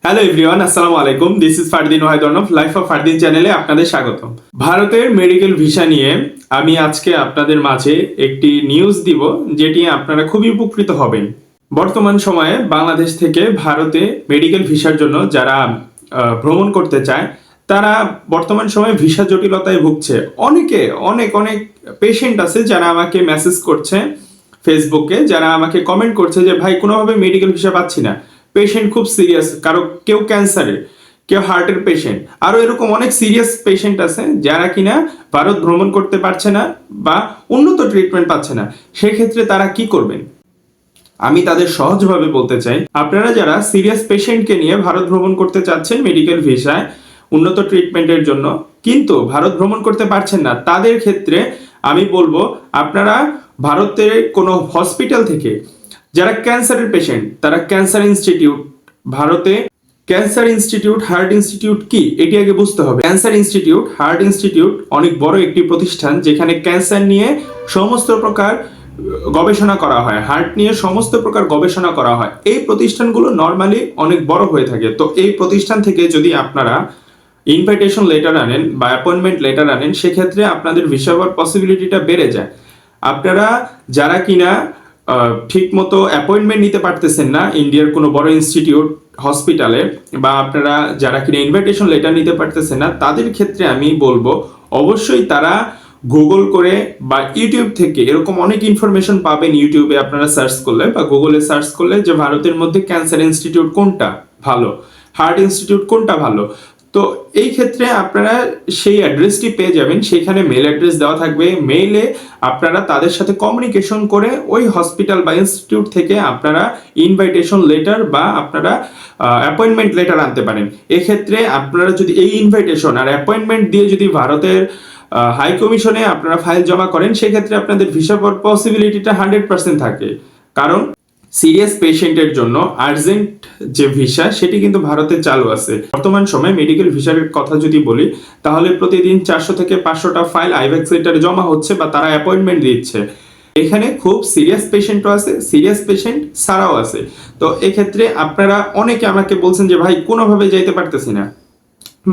Hello everyone, আসসালামু আলাইকুম। This is Fardin Wahid Arnab, life of Fardin চ্যানেলে আপনাদের স্বাগতম। ভারতের মেডিকেল ভিসা নিয়ে আমি আজকে আপনাদের মাঝে একটি নিউজ দিব, যেটি আপনারা খুবই উপকৃত হবেন। বর্তমান সময়ে বাংলাদেশ থেকে ভারতে মেডিকেল ভিসার জন্য যারা ভ্রমণ করতে চায়, তারা বর্তমান সময়ে ভিসা জটিলতায় ভুগছে। অনেকে অনেক অনেক পেশেন্ট আছে যারা আমাকে মেসেজ করছে ফেসবুকে, যারা আমাকে কমেন্ট করছে যে ভাই কোনোভাবে মেডিকেল ভিসা পাচ্ছি না, পেশেন্ট খুব সিরিয়াস, কেউ ক্যান্সারের, কেউ হার্টের পেশেন্ট, আরো এরকম অনেক সিরিয়াস পেশেন্ট আছে যারা কিনা ভারত ভ্রমণ করতে পারছে না বা উন্নত ট্রিটমেন্ট পাচ্ছে না। সেক্ষেত্রে তারা কি করবেন আমি তাদের সহজভাবে বলতে চাই। আপনারা যারা সিরিয়াস পেশেন্টকে নিয়ে ভারত ভ্রমণ করতে চাচ্ছেন মেডিকেল ভিসায় উন্নত ট্রিটমেন্টের জন্য, কিন্তু ভারত ভ্রমণ করতে পারছেন না, তাদের ক্ষেত্রে আমি বলবো আপনারা ভারতের কোনো হসপিটাল থেকে যারা ক্যান্সারের পেশেন্ট, তারা ক্যান্সার ইনস্টিটিউট, ভারতে ক্যান্সার ইনস্টিটিউট, হার্ট ইনস্টিটিউট কি এটি আগে বুঝতে হবে। ক্যান্সার ইনস্টিটিউট, হার্ট ইনস্টিটিউট অনেক বড় একটি প্রতিষ্ঠান, যেখানে ক্যান্সার নিয়ে সমস্ত প্রকার গবেষণা করা হয়, হার্ট নিয়ে সমস্ত প্রকার গবেষণা করা হয়। এই প্রতিষ্ঠানগুলো নর্মালি অনেক বড় হয়ে থাকে। তো এই প্রতিষ্ঠান থেকে যদি আপনারা ইনভাইটেশন লেটার আনেন বা অ্যাপয়েন্টমেন্ট লেটার আনেন, সেক্ষেত্রে আপনাদের ভিসা পাওয়ার পসিবিলিটিটা বেড়ে যায়। আপনারা যারা কিনা ঠিক মতো অ্যাপয়েন্টমেন্ট নিতে পারতেছেন না ইন্ডিয়ার কোনো বড় ইনস্টিটিউট হসপিটালে, বা আপনারা যারা কিনা ইনভাইটেশন লেটার নিতে পারতেছেন না, তাদের ক্ষেত্রে আমি বলবো অবশ্যই তারা গুগল করে বা ইউটিউব থেকে, এরকম অনেক ইনফরমেশন পাবেন ইউটিউবে আপনারা সার্চ করলে বা গুগলে সার্চ করলে, যে ভারতের মধ্যে ক্যান্সার ইনস্টিটিউট কোনটা ভালো, হার্ট ইনস্টিটিউট কোনটা ভালো। তো এই ক্ষেত্রে আপনারা সেই অ্যাড্রেসটি পেয়ে যাবেন, সেখানে মেল অ্যাড্রেস দেওয়া থাকবে। মেইলে আপনারা তাদের সাথে কমিউনিকেশন করে ওই হসপিটাল বা ইনস্টিটিউট থেকে আপনারা ইনভাইটেশন লেটার বা আপনারা অ্যাপয়েন্টমেন্ট লেটার আনতে পারেন। এক্ষেত্রে আপনারা যদি এই ইনভাইটেশন আর অ্যাপয়েন্টমেন্ট দিয়ে যদি ভারতের হাই কমিশনে আপনারা ফাইল জমা করেন, সেক্ষেত্রে আপনাদের ভিসা পাওয়ার পসিবিলিটিটা 100% থাকে। কারণ সিরিয়াস পেশেন্টের জন্য আর্জেন্ট যে ভিসা, সেটি কিন্তু ভারতে চালু আছে। বর্তমান সময়ে মেডিকেল ভিসার কথা যদি বলি, তাহলে প্রতিদিন 400 থেকে 500টা ফাইল আইভ্যাক্স লেটারে জমা হচ্ছে বা তারা অ্যাপয়েন্টমেন্ট দিচ্ছে। এখানে খুব সিরিয়াস পেশেন্টও আছে, সিরিয়াস পেশেন্ট ছাড়াও আছে। তো এক্ষেত্রে আপনারা অনেকে আমাকে বলছেন যে ভাই কোনোভাবে যাইতে পারতেছি না,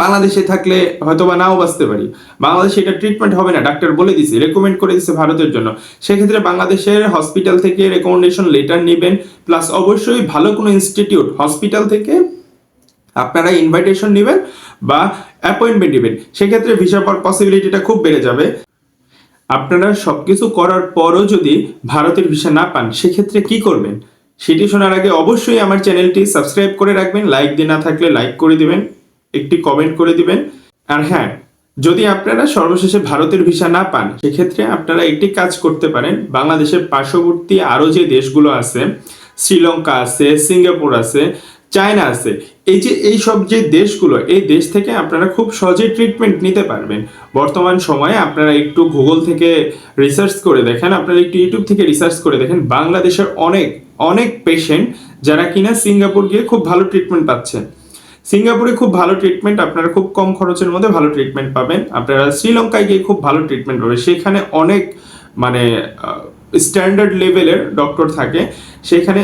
বাংলাদেশে থাকলে হয়তো বা নাও বাঁচতে পারি, বাংলাদেশে এটা ট্রিটমেন্ট হবে না, ডাক্তার বলে দিছে, রেকমেন্ড করে দিছে ভারতের জন্য। সেক্ষেত্রে বাংলাদেশের হসপিটাল থেকে রেকমেন্ডেশন লেটার নেবেন, প্লাস অবশ্যই ভালো কোনো ইনস্টিটিউট হসপিটাল থেকে আপনারা ইনভাইটেশন নেবেন বা অ্যাপয়েন্টমেন্ট নেবেন। সেক্ষেত্রে ভিসা পাওয়ার পসিবিলিটিটা খুব বেড়ে যাবে। আপনারা সবকিছু করার পরও যদি ভারতের ভিসা না পান, সেক্ষেত্রে কি করবেন সেটি শোনার আগে অবশ্যই আমার চ্যানেলটি সাবস্ক্রাইব করে রাখবেন। লাইক দিয়ে না থাকলে লাইক করে দিবেন, একটি কমেন্ট করে দিবেন। আর হ্যাঁ, যদি আপনারা সর্বশেষে ভারতের ভিসা না পান, সেক্ষেত্রে আপনারা একটি কাজ করতে পারেন। বাংলাদেশের পার্শ্ববর্তী আরও যে দেশগুলো আছে, শ্রীলঙ্কা আছে, সিঙ্গাপুর আছে, চায়না আছে, এই সব যে দেশগুলো, এই দেশ থেকে আপনারা খুব সহজে ট্রিটমেন্ট নিতে পারবেন। বর্তমান সময়ে আপনারা একটু গুগল থেকে রিসার্চ করে দেখেন, আপনারা একটু ইউটিউব থেকে রিসার্চ করে দেখেন, বাংলাদেশের অনেক অনেক পেশেন্ট যারা কিনা সিঙ্গাপুর গিয়ে খুব ভালো ট্রিটমেন্ট পাচ্ছে। সিঙ্গাপুরে খুব ভালো ট্রিটমেন্ট, আপনারা খুব কম খরচের মধ্যে ভালো ট্রিটমেন্ট পাবেন। আপনারা শ্রীলঙ্কায় গিয়ে খুব ভালো ট্রিটমেন্ট পাবেন, সেখানে অনেক মানে স্ট্যান্ডার্ড লেভেলের ডক্টর থাকে সেখানে।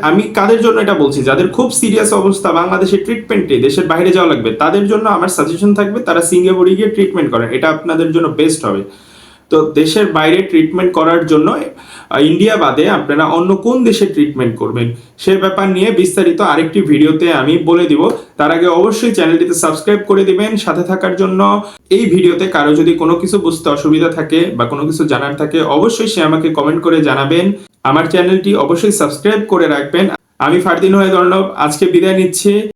আমি কাদের জন্য এটা বলছি, যাদের খুব সিরিয়াস অবস্থা, বাংলাদেশের ট্রিটমেন্টে দেশের বাইরে যাওয়া লাগবে, তাদের জন্য আমার সাজেশন থাকবে তারা সিঙ্গাপুরে গিয়ে ট্রিটমেন্ট করেন, এটা আপনাদের জন্য বেস্ট হবে। তো দেশের বাইরে ট্রিটমেন্ট করার জন্য ইন্ডিয়া বাদে আপনারা অন্য কোন দেশে ট্রিটমেন্ট করবেন সে ব্যাপার নিয়ে বিস্তারিত আরেকটি ভিডিওতে আমি বলে দিব। তার আগে অবশ্যই চ্যানেলটিতে সাবস্ক্রাইব করে দিবেন সাথে থাকার জন্য। এই ভিডিওতে কারো যদি কোনো কিছু বুঝতে অসুবিধা থাকে বা কোনো কিছু জানার থাকে, অবশ্যই সে আমাকে কমেন্ট করে জানাবেন। আমার চ্যানেলটি অবশ্যই সাবস্ক্রাইব করে রাখবেন। আমি ফারদিন ওয়াহিদ অর্ণব আজকে বিদায় নিচ্ছি।